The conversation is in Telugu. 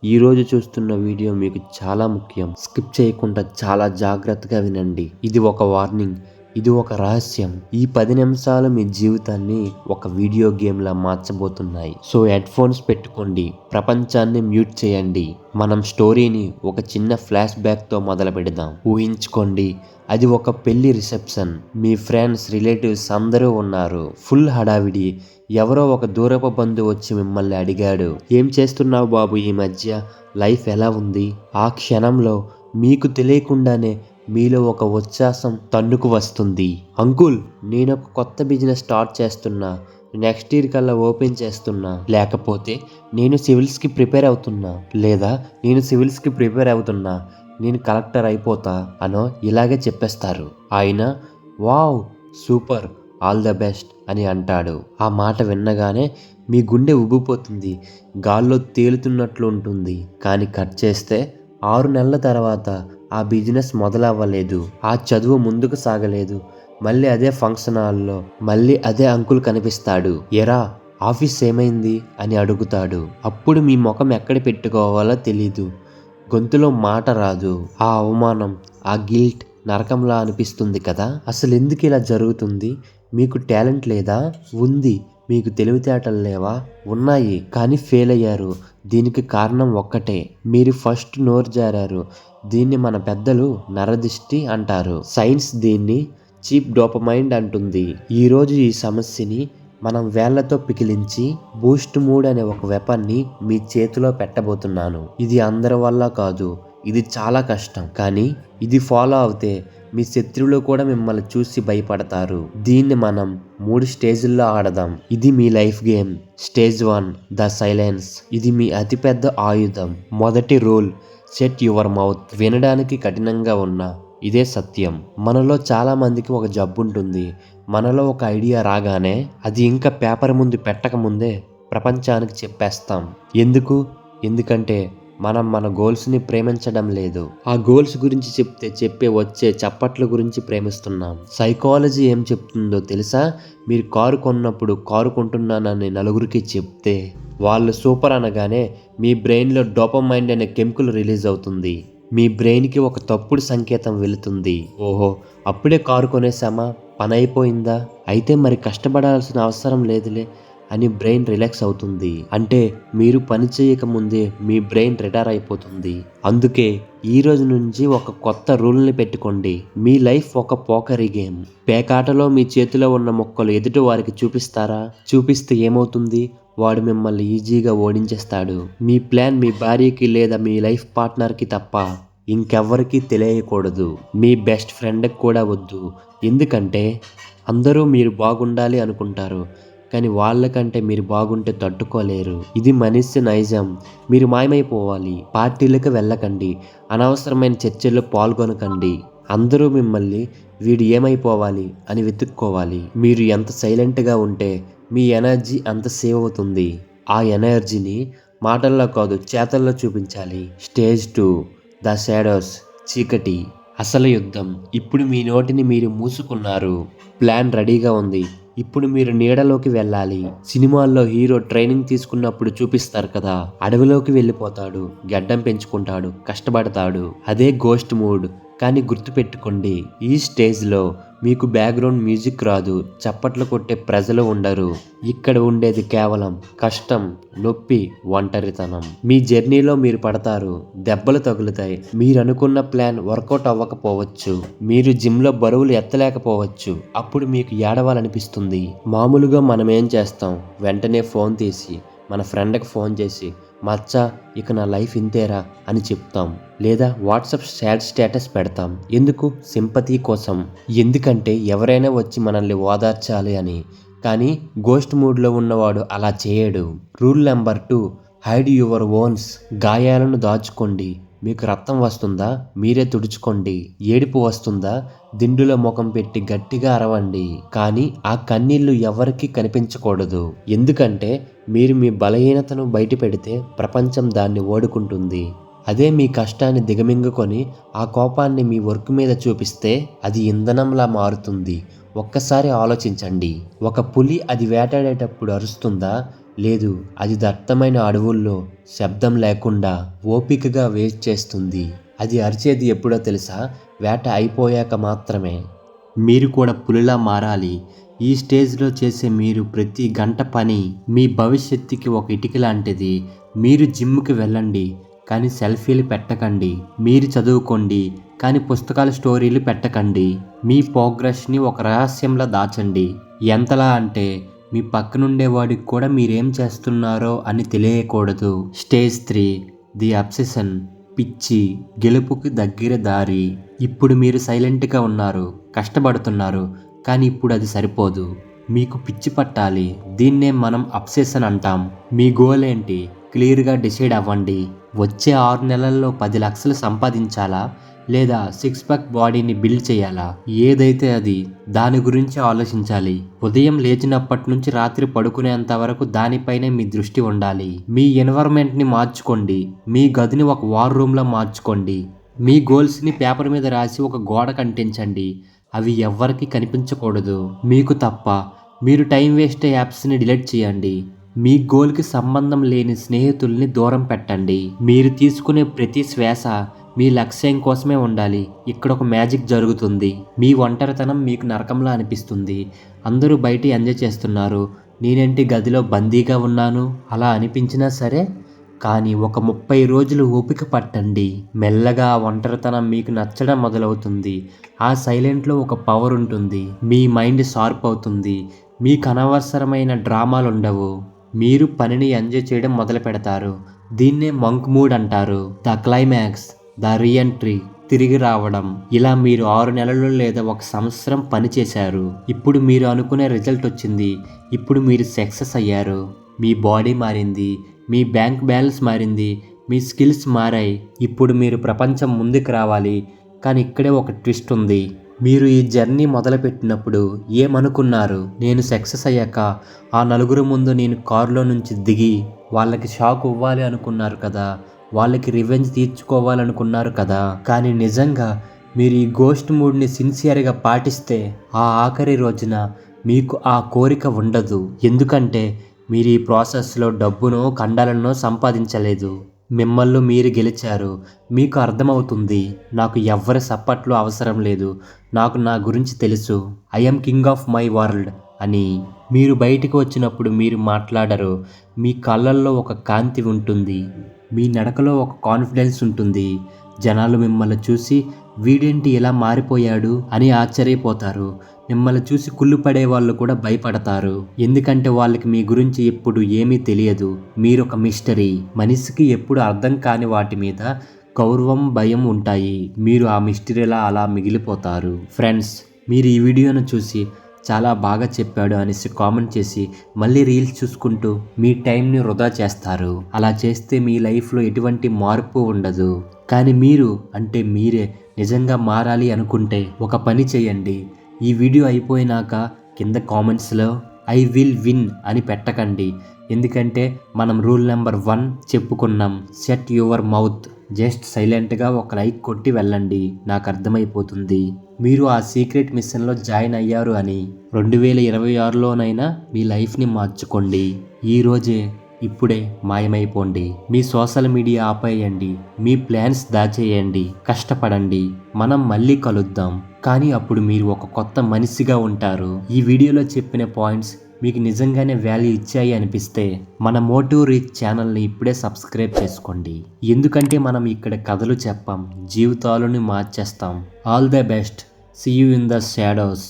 ఈరోజు చూస్తున్న వీడియో మీకు చాలా ముఖ్యం. స్కిప్ చేయకుండా చాలా జాగ్రత్తగా వినండి. ఇది ఒక వార్నింగ్, ఇది ఒక రహస్యం. ఈ 10 నిమిషాలు మీ జీవితాన్ని ఒక వీడియో గేమ్లా మార్చబోతున్నాయి. సో హెడ్ ఫోన్స్ పెట్టుకోండి, ప్రపంచాన్ని మ్యూట్ చేయండి. మనం స్టోరీని ఒక చిన్న ఫ్లాష్ బ్యాక్తో మొదలు పెడదాం. ఊహించుకోండి, అది ఒక పెళ్లి రిసెప్షన్. మీ ఫ్రెండ్స్, రిలేటివ్స్ అందరూ ఉన్నారు. ఫుల్ హడావిడి. ఎవరో ఒక దూరపు బంధువు వచ్చి మిమ్మల్ని అడిగాడు, ఏం చేస్తున్నావు బాబు ఈ మధ్య, లైఫ్ ఎలా ఉంది? ఆ క్షణంలో మీకు తెలియకుండానే మీలో ఒక ఉచ్ఛ్వాసం తన్నుకు వస్తుంది. అంకుల్, నేను ఒక కొత్త బిజినెస్ స్టార్ట్ చేస్తున్నా, నెక్స్ట్ ఇయర్ కల్లా ఓపెన్ చేస్తున్నా. లేకపోతే నేను సివిల్స్కి ప్రిపేర్ అవుతున్నా. లేదా నేను సివిల్స్కి ప్రిపేర్ అవుతున్నా, నేను కలెక్టర్ అయిపోతా అనో ఇలాగే చెప్పేస్తారు. ఆయన wow super, all the best అని అంటాడు. ఆ మాట విన్నగానే మీ గుండె ఉబ్బిపోతుంది, గాల్లో తేలుతున్నట్లు ఉంటుంది. కానీ కట్ చేస్తే 6 నెలల తర్వాత ఆ బిజినెస్ మొదలవ్వలేదు, ఆ చదువు ముందుకు సాగలేదు. మళ్ళీ అదే ఫంక్షన్ హాల్లో మళ్ళీ అదే అంకుల్ కనిపిస్తాడు. ఎరా ఆఫీస్ ఏమైంది అని అడుగుతాడు. అప్పుడు మీ ముఖం ఎక్కడ పెట్టుకోవాలో తెలీదు, గొంతులో మాట రాదు. ఆ అవమానం, ఆ గిల్ట్ నరకంలా అనిపిస్తుంది కదా. అసలు ఎందుకు ఇలా జరుగుతుంది? మీకు టాలెంట్ లేదా? ఉంది. మీకు తెలివితేటలు లేవా? ఉన్నాయి, కానీ ఫెయిల్ అయ్యారు. దీనికి కారణం ఒక్కటే, మీరు ఫస్ట్ నోరు జారారు. దీన్ని మన పెద్దలు నరదిష్టి అంటారు. సైన్స్ దీన్ని చీప్ డోపమైండ్ అంటుంది. ఈరోజు ఈ సమస్యని మనం వేళ్లతో పికిలించి బూస్ట్ మూడ్ అనే ఒక వెపన్ని మీ చేతిలో పెట్టబోతున్నాను. ఇది అందరి వల్ల కాదు, ఇది చాలా కష్టం. కానీ ఇది ఫాలో అవుతే మీ శత్రువులు కూడా మిమ్మల్ని చూసి భయపడతారు. దీన్ని మనం 3 స్టేజ్ల్లో ఆడదాం. ఇది మీ life game. Stage 1 the silence. ఇది మీ అతిపెద్ద ఆయుధం. మొదటి రూల్, సెట్ యువర్ మౌత్. వినడానికి కఠినంగా ఉన్నా ఇదే సత్యం. మనలో చాలా మందికి ఒక జబ్బు ఉంటుంది. మనలో ఒక ఐడియా రాగానే అది ఇంకా పేపర్ ముందు పెట్టక ముందే ప్రపంచానికి చెప్పేస్తాం. ఎందుకంటే మనం మన గోల్స్ని ప్రేమించడం లేదు. ఆ గోల్స్ గురించి చెప్తే వచ్చే చప్పట్ల గురించి ప్రేమిస్తున్నాం. సైకాలజీ ఏం చెప్తుందో తెలుసా? మీరు కారు కొన్నప్పుడు కారు కొంటున్నానని నలుగురికి చెప్తే వాళ్ళు సూపర్ అనగానే మీ బ్రెయిన్లో డోపమైండ్ అనే కెమికల్ రిలీజ్ అవుతుంది. మీ బ్రెయిన్కి ఒక తప్పుడు సంకేతం వెళుతుంది. ఓహో, అప్పుడే కారు కొనేసామా, పని అయిపోయిందా, అయితే మరి కష్టపడాల్సిన అవసరం లేదులే అని బ్రెయిన్ రిలాక్స్ అవుతుంది. అంటే మీరు పని చేయక ముందే మీ బ్రెయిన్ రిటైర్ అయిపోతుంది. అందుకే ఈ రోజు నుంచి ఒక కొత్త రూల్ని పెట్టుకోండి. మీ లైఫ్ ఒక పోకరీ గేమ్. పేకాటలో మీ చేతిలో ఉన్న మొక్కలు ఎదుటి వారికి చూపిస్తారా? చూపిస్తే ఏమవుతుంది? వాడు మిమ్మల్ని ఈజీగా ఓడించేస్తాడు. మీ ప్లాన్ మీ భార్యకి లేదా మీ లైఫ్ పార్ట్నర్కి తప్ప ఇంకెవ్వరికీ తెలియకూడదు. మీ బెస్ట్ ఫ్రెండ్కి కూడా వద్దు. ఎందుకంటే అందరూ మీరు బాగుండాలి అనుకుంటారు, కానీ వాళ్ళకంటే మీరు బాగుంటే తట్టుకోలేరు. ఇది మనిషి నైజం. మీరు మాయమైపోవాలి. పార్టీలకు వెళ్ళకండి, అనవసరమైన చర్చల్లో పాల్గొనకండి. అందరూ మిమ్మల్ని వీడు ఏమైపోవాలి అని వెతుక్కోవాలి. మీరు ఎంత సైలెంట్గా ఉంటే మీ ఎనర్జీ అంత సేవ్ అవుతుంది. ఆ ఎనర్జీని మాటల్లో కాదు, చేతల్లో చూపించాలి. Stage 2 the shadows. చీకటి. అసలు యుద్ధం. ఇప్పుడు మీ నోటిని మీరు మూసుకున్నారు. ప్లాన్ రెడీగా ఉంది. ఇప్పుడు మీరు నీడలోకి వెళ్ళాలి. సినిమాల్లో హీరో ట్రైనింగ్ తీసుకున్నప్పుడు చూపిస్తారు కదా, అడవిలోకి వెళ్ళిపోతాడు, గడ్డం పెంచుకుంటాడు, కష్టపడతాడు. అదే గోస్ట్ మూడ్. కానీ గుర్తుపెట్టుకోండి, ఈ స్టేజ్లో మీకు బ్యాక్గ్రౌండ్ మ్యూజిక్ రాదు, చప్పట్లు కొట్టే ప్రజలు ఉండరు. ఇక్కడ ఉండేది కేవలం కష్టం, నొప్పి, ఒంటరితనం. మీ జర్నీలో మీరు పడతారు, దెబ్బలు తగులుతాయి. మీరు అనుకున్న ప్లాన్ వర్కౌట్ అవ్వకపోవచ్చు. మీరు జిమ్లో బరువులు ఎత్తలేకపోవచ్చు. అప్పుడు మీకు ఏడవాలనిపిస్తుంది. మామూలుగా మనం ఏం చేస్తాం? వెంటనే ఫోన్ తీసి మన ఫ్రెండ్కి ఫోన్ చేసి, మచ్చా ఇక నా లైఫ్ ఇంతేరా అని చెప్తాం. లేదా వాట్సాప్ సాడ్ స్టేటస్ పెడతాం. ఎందుకు? సింపతి కోసం. ఎందుకంటే ఎవరైనా వచ్చి మనల్ని ఓదార్చాలి అని. కానీ గోస్ట్ మూడ్లో ఉన్నవాడు అలా చేయడు. Rule number 2, hide your owns. గాయాలను దాచుకోండి. మీకు రక్తం వస్తుందా? మీరే తుడుచుకోండి. ఏడుపు వస్తుందా? దిండులో ముఖం పెట్టి గట్టిగా అరవండి. కానీ ఆ కన్నీళ్లు ఎవరికీ కనిపించకూడదు. ఎందుకంటే మీరు మీ బలహీనతను బయట పెడితే ప్రపంచం దాన్ని ఓడుకుంటుంది. అదే మీ కష్టాన్ని దిగమింగుకొని ఆ కోపాన్ని మీ వర్క్ మీద చూపిస్తే అది ఇంధనంలా మారుతుంది. ఒక్కసారి ఆలోచించండి. ఒక పులి అది వేటాడేటప్పుడు అరుస్తుందా? లేదు, అది దట్టమైన అడవుల్లో శబ్దం లేకుండా ఓపికగా వెయిట్ చేస్తుంది. అది అరిచేది ఎప్పుడో తెలుసా? వేట అయిపోయాక మాత్రమే. మీరు కూడా పులిలా మారాలి. ఈ స్టేజ్లో చేసే మీరు ప్రతి గంట పని మీ భవిష్యత్తుకి ఒక ఇటుక లాంటిది. మీరు జిమ్కి వెళ్ళండి, కానీ సెల్ఫీలు పెట్టకండి. మీరు చదువుకోండి, కానీ పుస్తకాల స్టోరీలు పెట్టకండి. మీ ప్రోగ్రెస్ని ఒక రహస్యంలో దాచండి. ఎంతలా అంటే మీ పక్కనుండేవాడికి కూడా మీరేం చేస్తున్నారో అని తెలియకూడదు. Stage 3, the obsession. పిచ్చి, గెలుపుకి దగ్గర దారి. ఇప్పుడు మీరు సైలెంట్గా ఉన్నారు, కష్టపడుతున్నారు, కానీ ఇప్పుడు అది సరిపోదు. మీకు పిచ్చి పట్టాలి. దీన్నే మనం అబ్సెషన్ అంటాం. మీ గోల్ ఏంటి? క్లియర్గా డిసైడ్ అవ్వండి. వచ్చే 6 నెలల్లో 10 లక్షలు సంపాదించాలా, లేదా 6 ప్యాక్ బాడీని బిల్డ్ చేయాలా? ఏదైతే అది, దాని గురించి ఆలోచించాలి. ఉదయం లేచినప్పటి నుంచి రాత్రి పడుకునేంత వరకు దానిపైనే మీ దృష్టి ఉండాలి. మీ ఎన్వైరన్మెంట్ని మార్చుకోండి. మీ గదిని ఒక వార్ రూమ్లో మార్చుకోండి. మీ గోల్స్ని పేపర్ మీద రాసి ఒక గోడ కంటించండి. అవి ఎవ్వరికి కనిపించకూడదు, మీకు తప్ప. మీరు టైం వేస్ట్ యాప్స్ని డిలీట్ చేయండి. మీ గోల్కి సంబంధం లేని స్నేహితుల్ని దూరం పెట్టండి. మీరు తీసుకునే ప్రతి శ్వాస మీ లక్ష్యం కోసమే ఉండాలి. ఇక్కడ ఒక మ్యాజిక్ జరుగుతుంది. మీ ఒంటరితనం మీకు నరకంలా అనిపిస్తుంది. అందరూ బయట ఎంజాయ్ చేస్తున్నారు, నేనేంటి గదిలో బందీగా ఉన్నాను అలా అనిపించినా సరే, కానీ ఒక 30 రోజులు ఓపిక పట్టండి. మెల్లగా ఆ ఒంటరితనం మీకు నచ్చడం మొదలవుతుంది. ఆ సైలెంట్లో ఒక పవర్ ఉంటుంది. మీ మైండ్ షార్ప్ అవుతుంది. మీకు అనవసరమైన డ్రామాలు ఉండవు. మీరు పనిని ఎంజాయ్ చేయడం మొదలు పెడతారు. దీన్నే మంక్ మూడ్ అంటారు. ద క్లైమాక్స్, ద రీఎంట్రీ, తిరిగి రావడం. ఇలా మీరు 6 నెలలు లేదా 1 సంవత్సరం పని చేశారు. ఇప్పుడు మీరు అనుకునే రిజల్ట్ వచ్చింది. ఇప్పుడు మీరు సక్సెస్ అయ్యారు. మీ బాడీ మారింది, మీ బ్యాంక్ బ్యాలెన్స్ మారింది, మీ స్కిల్స్ మారాయి. ఇప్పుడు మీరు ప్రపంచం ముందుకు రావాలి. కానీ ఇక్కడే ఒక ట్విస్ట్ ఉంది. మీరు ఈ జర్నీ మొదలుపెట్టినప్పుడు ఏమనుకున్నారు? నేను సక్సెస్ అయ్యాక ఆ నలుగురు ముందు నేను కారులో నుంచి దిగి వాళ్ళకి షాక్ ఇవ్వాలి అనుకున్నారు కదా, వాళ్ళకి రివెంజ్ తీర్చుకోవాలనుకున్నారు కదా. కానీ నిజంగా మీరు ఈ గోస్ట్ మూడ్ని సిన్సియర్గా పాటిస్తే ఆ ఆఖరి రోజున మీకు ఆ కోరిక ఉండదు. ఎందుకంటే మీరు ఈ ప్రాసెస్లో డబ్బునో కండాలనో సంపాదించలేదు. మిమ్మల్ని మీరు గెలిచారు. మీకు అర్థమవుతుంది, నాకు ఎవ్వరి సప్పట్లు అవసరం లేదు, నాకు నా గురించి తెలుసు, I'm king of my world అని. మీరు బయటికి వచ్చినప్పుడు మీరు మాట్లాడరు. మీ కళ్ళల్లో ఒక కాంతి ఉంటుంది. మీ నడకలో ఒక కాన్ఫిడెన్స్ ఉంటుంది. జనాలు మిమ్మల్ని చూసి వీడేంటి ఇలా మారిపోయాడు అని ఆశ్చర్యపోతారు. మిమ్మల్ని చూసి కుళ్ళు పడే వాళ్ళు కూడా భయపడతారు. ఎందుకంటే వాళ్ళకి మీ గురించి ఎప్పుడు ఏమీ తెలియదు. మీరొక మిస్టరీ. మనిషికి ఎప్పుడు అర్థం కాని వాటి మీద గౌరవం, భయం ఉంటాయి. మీరు ఆ మిస్టరీలా అలా మిగిలిపోతారు. ఫ్రెండ్స్, మీరు ఈ వీడియోను చూసి చాలా బాగా చెప్పాడు అనేసి కామెంట్ చేసి మళ్ళీ రీల్స్ చూసుకుంటూ మీ టైంని వృధా చేస్తారు. అలా చేస్తే మీ లైఫ్లో ఎటువంటి మార్పు ఉండదు. కానీ మీరు అంటే మీరే నిజంగా మారాలి అనుకుంటే ఒక పని చేయండి. ఈ వీడియో అయిపోయినాక కింద కామెంట్స్లో ఐ విల్ విన్ అని పెట్టకండి. ఎందుకంటే మనం రూల్ నెంబర్ 1 చెప్పుకున్నాం. Set your mouth. జస్ట్ సైలెంట్గా ఒక లైక్ కొట్టి వెళ్ళండి. నాకు అర్థమైపోతుంది మీరు ఆ సీక్రెట్ మిషన్లో జాయిన్ అయ్యారు అని. 2026లోనైనా మీ లైఫ్ని మార్చుకోండి. ఈరోజే, ఇప్పుడే మాయమైపోండి. మీ సోషల్ మీడియా ఆపేయండి. మీ ప్లాన్స్ దాచేయండి. కష్టపడండి. మనం మళ్ళీ కలుద్దాం. కానీ అప్పుడు మీరు ఒక కొత్త మనిషిగా ఉంటారు. ఈ వీడియోలో చెప్పిన పాయింట్స్ మీకు నిజంగానే వాల్యూ ఇచ్చాయి అనిపిస్తే మన మోటివ్ రీచ్ ఛానల్ని ఇప్పుడే సబ్స్క్రైబ్ చేసుకోండి. ఎందుకంటే మనం ఇక్కడ కథలు చెప్పాం, జీవితాలను మార్చేస్తాం. All the best. See you in the shadows.